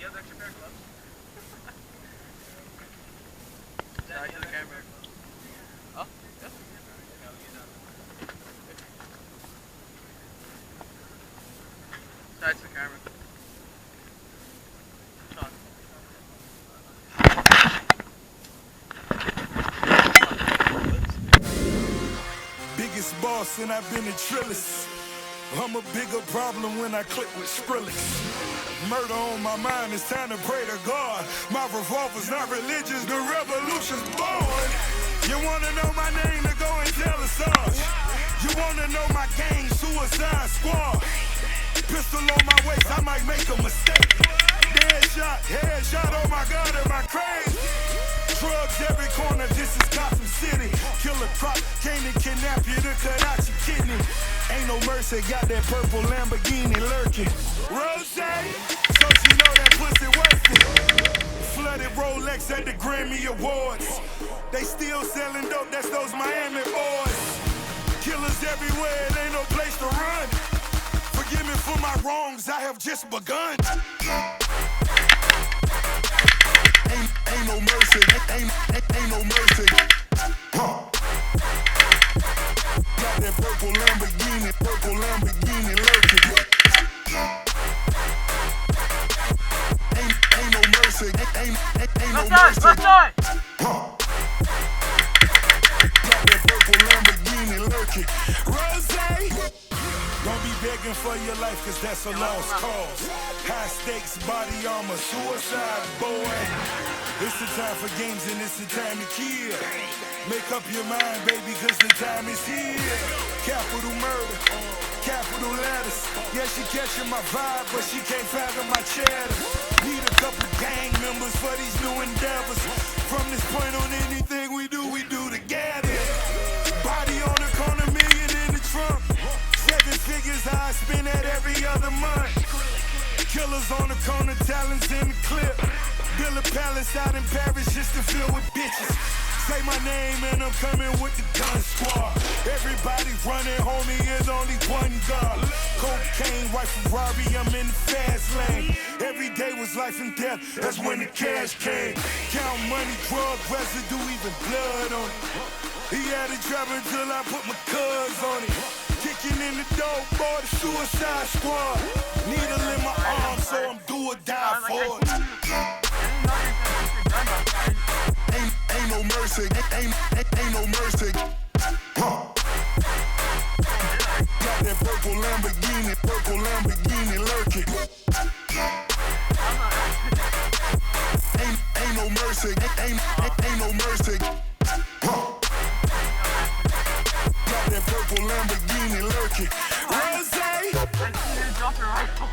have extra pair of gloves? Side to the camera. Oh, yep. Side to the camera. Sean. Biggest boss and I've been a trillist. I'm a bigger problem when I click with Skrillex. Murder on my mind, it's time to pray to God. My revolver's not religious, the revolution's born. You wanna know my name, to go and tell the Sarge. You wanna know my gang, Suicide Squad. Pistol on my waist, I might make a mistake. Headshot, oh my God, am I crazy? Drugs every corner, this is Gotham City. Killer crop, came to kidnap you to cut out your kidney. Ain't no mercy, got that purple Lamborghini lurking. Rose, so she know that pussy worth it. Flooded Rolex at the Grammy Awards. They still selling dope, that's those Miami boys. Killers everywhere, it ain't no place to run. Forgive me for my wrongs, I have just begun. Ain't no mercy, ain't no mercy. Got that purple Lamborghini lurking. Ain't no mercy, ain't no mercy. Left side! Got that purple Lamborghini lurking. Rose, don't be begging for your life, cause that's a lost cause. High stakes, body armor, suicide, boy. It's the time for games and it's the time to kill. Make up your mind, baby, cause the time is here. Capital murder, capital letters. Yeah, she catching my vibe, but she can't fathom my cheddar. Need a couple gang members for these new endeavors. From this point on, anything we do together. Body on the corner, million in the trunk. 7 figures, how I spend that every other month. Killers on the corner, talents in the clip. Build a palace out in Paris just to fill with bitches. Say my name and I'm coming with the gun squad. Everybody running, homie, is only one God. Cocaine, white Ferrari, I'm in the fast lane. Every day was life and death, that's when the cash came. Count money, drug residue, even blood on it. He had it driving till I put my cuz on it. Kicking in the door, boy, the Suicide Squad. Needle in my arm, so I'm do or die for it. Ain't no mercy, ain't no mercy. Got that purple Lamborghini lurking. Ain't no mercy, ain't no mercy. Got that purple Lamborghini lurking. Rose! I see you drop your rifle.